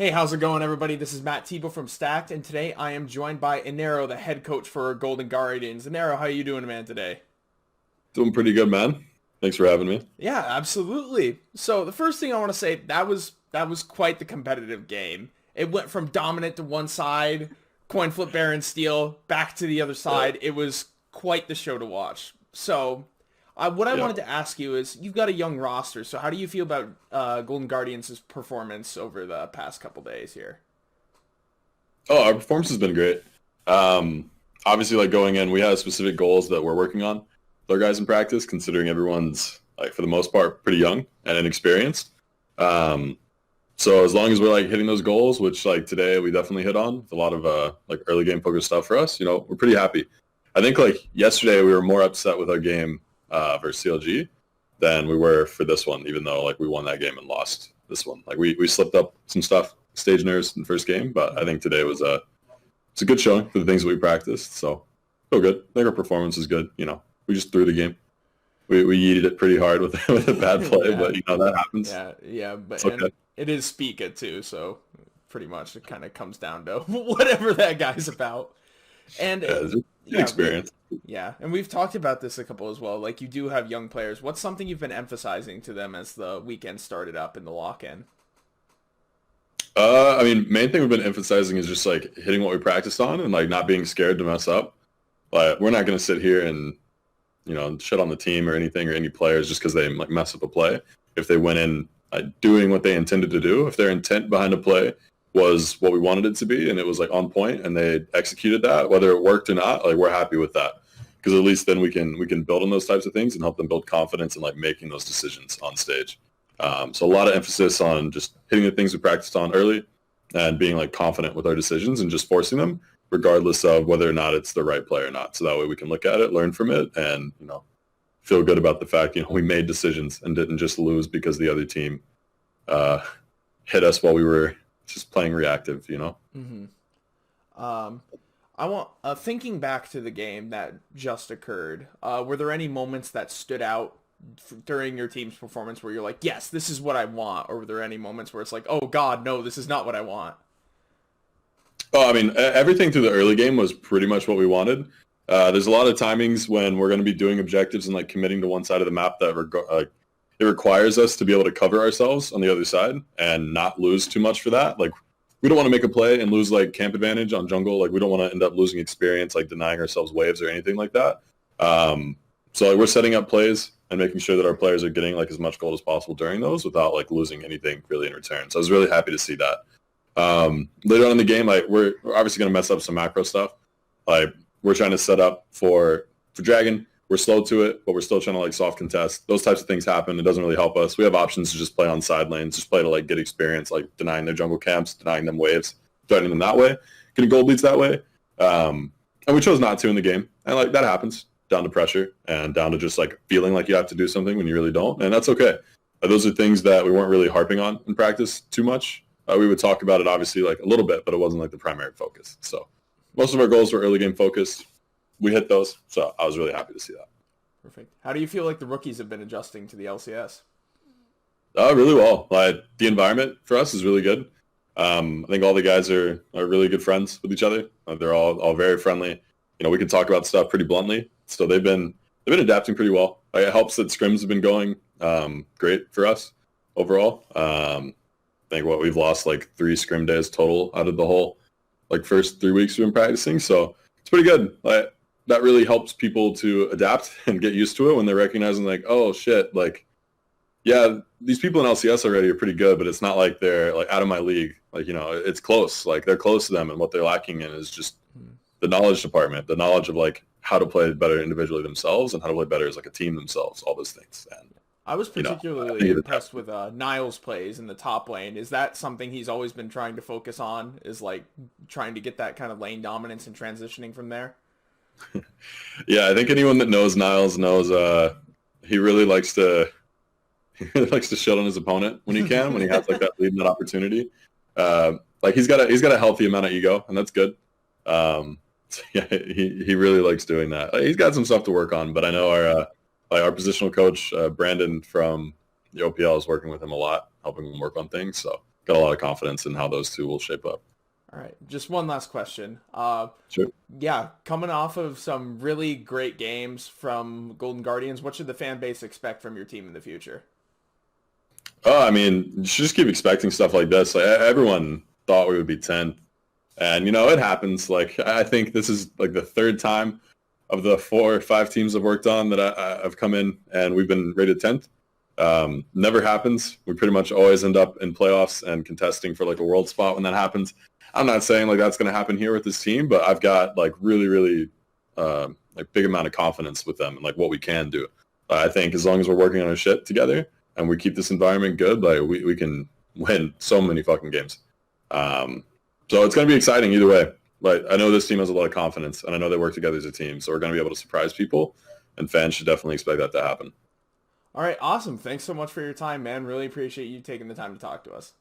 Hey, how's it going, everybody? This is Matt Thibault from Stacked, and today I am joined by Inero, the head coach for Golden Guardians. Inero, how you doing, man, today? Doing pretty good, man. Thanks for having me. Yeah, absolutely. So the first thing I want to say, that was quite the competitive game. It went from dominant to one side, coin flip Baron steal, back to the other Yeah, side. It was quite the show to watch. So, what I yeah. wanted to ask you is, you've got a young roster, so how do you feel about Golden Guardians' performance over the past couple days here? Oh, our performance has been great. Obviously, like going in, we have specific goals that we're working on with our guys in practice, considering everyone's, like, for the most part, pretty young and inexperienced. Um, so as long as we're like hitting those goals, which like today we definitely hit on with a lot of like early game focused stuff for us, we're pretty happy. I think like yesterday we were more upset with our game versus CLG than we were for this one, even though like we won that game and lost this one. Like we slipped up some stuff, stage nerves in the first game, but I think today was it's a good showing for the things that we practiced. So feel good. I think our performance is good. We just threw the game. We yeeted it pretty hard with with a bad play, Yeah. but that happens. Yeah, but It's okay. and it is Spica too, so pretty much it kind of comes down to whatever that guy's about. And Yeah, it's an yeah, experience. and we've talked about this a couple as well. Like you do have young players. What's something you've been emphasizing to them as the weekend started up in the lock-in? I mean, main thing we've been emphasizing is just like hitting what we practiced on and like not being scared to mess up. Like we're not going to sit here and shit on the team or anything or any players just because they like mess up a play. If they went in doing what they intended to do, if their intent behind a play was what we wanted it to be and it was like on point and they executed that, whether it worked or not, like we're happy with that because at least then we can build on those types of things and help them build confidence in like making those decisions on stage. So a lot of emphasis on just hitting the things we practiced on early and being like confident with our decisions and just forcing them regardless of whether or not it's the right play or not. So that way we can look at it, learn from it, and feel good about the fact we made decisions and didn't just lose because the other team uh, hit us while we were just playing reactive. hmm Um, I want thinking back to the game that just occurred. Were there any moments that stood out during your team's performance where you're like, yes, this is what I want, or were there any moments where it's like, oh God, no, this is not what I want? Oh, I mean, everything through the early game was pretty much what we wanted. There's a lot of timings when we're going to be doing objectives and like committing to one side of the map that it requires us to be able to cover ourselves on the other side and not lose too much for that. Like we don't want to make a play and lose like camp advantage on jungle. Like we don't want to end up losing experience, like denying ourselves waves or anything like that. So like, we're setting up plays and making sure that our players are getting like as much gold as possible during those without like losing anything really in return. So I was really happy to see that. Later on in the game, like we're obviously going to mess up some macro stuff. Like we're trying to set up for Dragon. We're slow to it, but we're still trying to like soft contest. Those types of things happen. It doesn't really help us. We have options to just play on side lanes, just play to like get experience, like denying their jungle camps, denying them waves, threatening them that way, getting gold leads that way. And we chose not to in the game. And like that happens down to pressure and down to just like feeling like you have to do something when you really don't. And that's okay. Those are things that we weren't really harping on in practice too much. We would talk about it obviously like a little bit, but it wasn't like the primary focus. So most of our goals were early game focused. We hit those, so I was really happy to see that. Perfect. How do you feel like the rookies have been adjusting to the LCS? Really well. Like the environment for us is really good. I think all the guys are really good friends with each other. They're all very friendly. We can talk about stuff pretty bluntly. So they've been adapting pretty well. Like, it helps that scrims have been going great for us overall. I think we've lost like 3 scrim days total out of the whole like first 3 weeks we've been practicing. So it's pretty good. Like that really helps people to adapt and get used to it when they're recognizing like, oh shit, like yeah, these people in LCS already are pretty good, but it's not like they're like out of my league. Like, it's close. Like they're close to them, and what they're lacking in is just Hmm. the knowledge department, the knowledge of like how to play better individually themselves and how to play better as like a team themselves, all those things. And I was I particularly think impressed with Niles' plays in the top lane. Is that something he's always been trying to focus on? Is like trying to get that kind of lane dominance and transitioning from there? yeah, I think anyone that knows Niles knows he really likes to he really likes to shit on his opponent when he can, when he has like that lead and that opportunity. Like he's got a healthy amount of ego, and that's good. So yeah, he really likes doing that. He's got some stuff to work on, but I know our positional coach Brandon from the OPL is working with him a lot, helping him work on things. So got a lot of confidence in how those two will shape up. All right, just one last question. Sure. Yeah, coming off of some really great games from Golden Guardians, what should the fan base expect from your team in the future? Oh, I mean, you should just keep expecting stuff like this. Like everyone thought we would be 10th, and it happens. Like I think this is like the third time of the 4 or 5 teams I've worked on that I've come in and we've been rated 10th. Never happens. We pretty much always end up in playoffs and contesting for like a world spot when that happens. I'm not saying like that's going to happen here with this team, but I've got like really, really like big amount of confidence with them and like what we can do. I think as long as we're working on our shit together and we keep this environment good, like we can win so many fucking games. So it's going to be exciting either way. Like I know this team has a lot of confidence and I know they work together as a team. So we're going to be able to surprise people and fans should definitely expect that to happen. All right, awesome. Thanks so much for your time, man. Really appreciate you taking the time to talk to us.